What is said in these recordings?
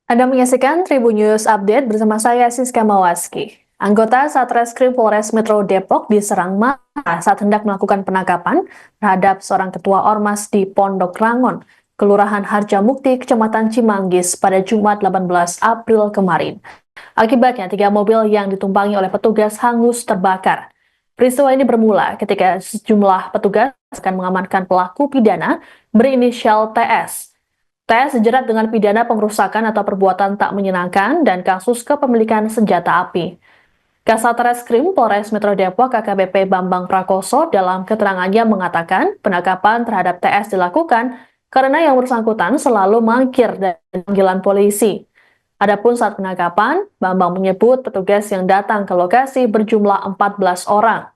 Anda menyaksikan Tribun News Update bersama saya Siska Mawaski. Anggota Satreskrim Polres Metro Depok diserang massa saat hendak melakukan penangkapan terhadap seorang ketua Ormas di Pondok Rangon, Kelurahan Harjamukti, Kecamatan Cimanggis pada Jumat 18 April kemarin. Akibatnya, 3 mobil yang ditumpangi oleh petugas hangus terbakar. Peristiwa ini bermula ketika sejumlah petugas akan mengamankan pelaku pidana berinisial TS. TS dijerat dengan pidana pengerusakan atau perbuatan tak menyenangkan dan kasus kepemilikan senjata api. Kasat Reskrim Polres Metro Depok AKBP Bambang Prakoso dalam keterangannya mengatakan penangkapan terhadap TS dilakukan karena yang bersangkutan selalu mangkir dari panggilan polisi. Adapun saat penangkapan, Bambang menyebut petugas yang datang ke lokasi berjumlah 14 orang.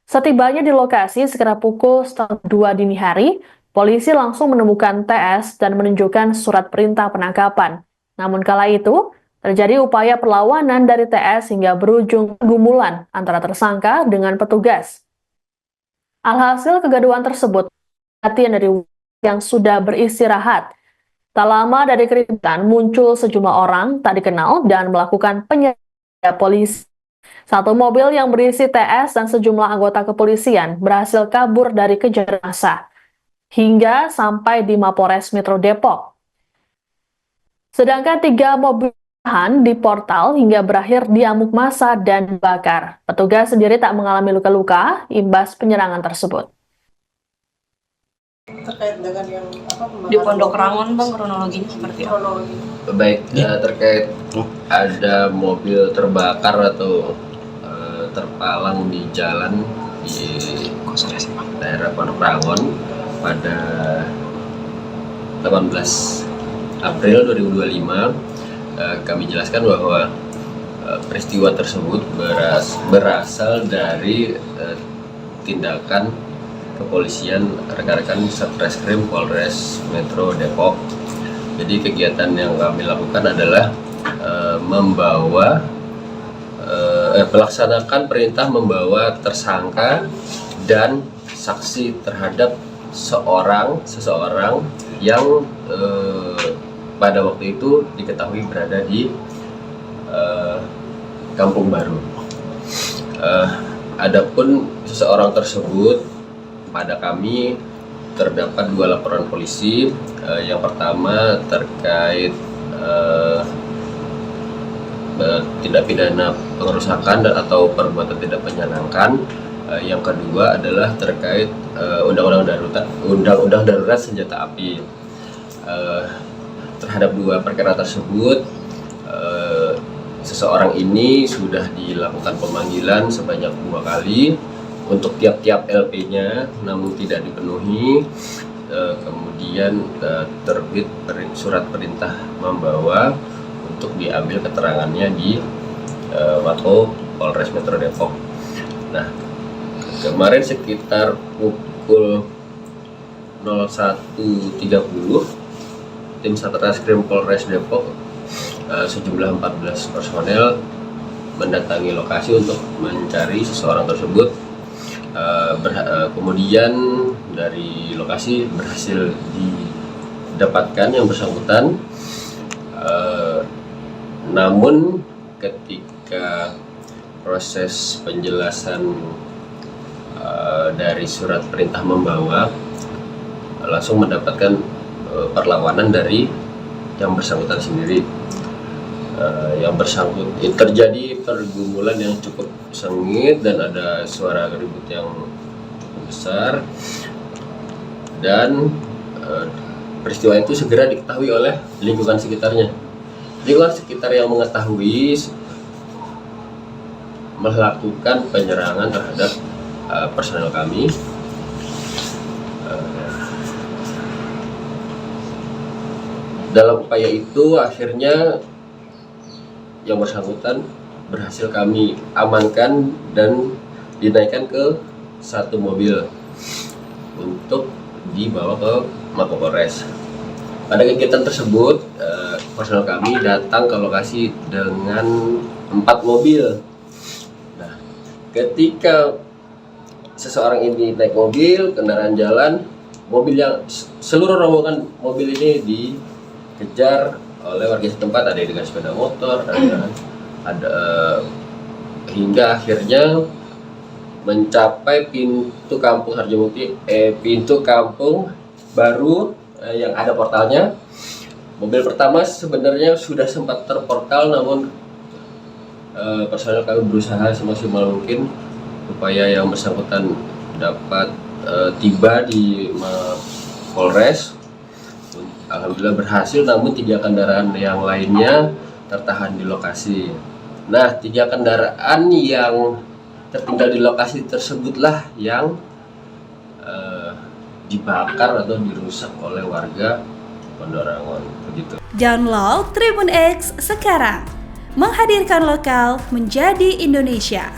Setibanya di lokasi sekitar pukul 1:30 dini hari, polisi langsung menemukan TS dan menunjukkan surat perintah penangkapan. Namun kala itu, terjadi upaya perlawanan dari TS hingga berujung pergumulan antara tersangka dengan petugas. Alhasil kegaduhan tersebut, perhatian dari yang sudah beristirahat. Tak lama dari keributan, muncul sejumlah orang tak dikenal dan melakukan penyerangan polisi. Satu mobil yang berisi TS dan sejumlah anggota kepolisian berhasil kabur dari kejaran massa hingga sampai di Mapores Metro Depok. Sedangkan 3 mobil tahan di portal hingga berakhir di amuk massa dan bakar. Petugas sendiri tak mengalami luka-luka imbas penyerangan tersebut. Terkait dengan yang Di Pondok Rangon, Bang, kronologinya seperti apa? Baik, terkait ada mobil terbakar atau terpalang di jalan di daerah Pondok Rangon pada 18 April 2025, kami jelaskan bahwa peristiwa tersebut berasal dari tindakan kepolisian rekan-rekan Satreskrim Polres Metro Depok. Jadi kegiatan yang kami lakukan adalah melaksanakan perintah membawa tersangka dan saksi terhadap seseorang yang pada waktu itu diketahui berada di Kampung Baru. Adapun seseorang tersebut, pada kami terdapat 2 laporan polisi. Yang pertama terkait tindak pidana pengerusakan dan atau perbuatan tidak menyenangkan. Yang kedua adalah terkait undang-undang darurat senjata api. Terhadap 2 perkara tersebut, seseorang ini sudah dilakukan pemanggilan sebanyak 2 kali untuk tiap-tiap LP-nya, namun tidak dipenuhi. Kemudian terbit surat perintah membawa untuk diambil keterangannya di Mako Polres Metro Depok. Nah, kemarin sekitar pukul 01.30, tim Satreskrim Polres Depok sejumlah 14 personel mendatangi lokasi untuk mencari seseorang tersebut. Kemudian dari lokasi berhasil didapatkan yang bersangkutan. Namun ketika proses penjelasan dari surat perintah membawa, langsung mendapatkan perlawanan dari yang bersangkutan sendiri. Terjadi pergumulan yang cukup sengit dan ada suara ribut yang besar, dan peristiwa itu segera diketahui oleh lingkungan sekitarnya. Lingkungan sekitar yang mengetahui melakukan penyerangan terhadap personel kami. Dalam upaya itu akhirnya yang bersangkutan berhasil kami amankan dan dinaikkan ke 1 mobil untuk dibawa ke Mapolres. Pada kegiatan tersebut, personel kami datang ke lokasi dengan 4 mobil. Nah, ketika seseorang ini naik mobil, kendaraan jalan, seluruh rombongan mobil ini dikejar oleh warga setempat, ada yang dengan sepeda motor, ada hingga akhirnya mencapai pintu kampung Harjamukti, pintu kampung baru yang ada portalnya. Mobil pertama sebenarnya sudah sempat terportal, namun personel kami berusaha semaksimal mungkin supaya yang bersangkutan dapat tiba di Polres. Alhamdulillah berhasil, namun 3 kendaraan yang lainnya tertahan di lokasi. Nah, 3 kendaraan yang tertinggal di lokasi tersebutlah yang dibakar atau dirusak oleh warga Pondok Rangon, begitu. Download Tribun X sekarang, menghadirkan lokal menjadi Indonesia.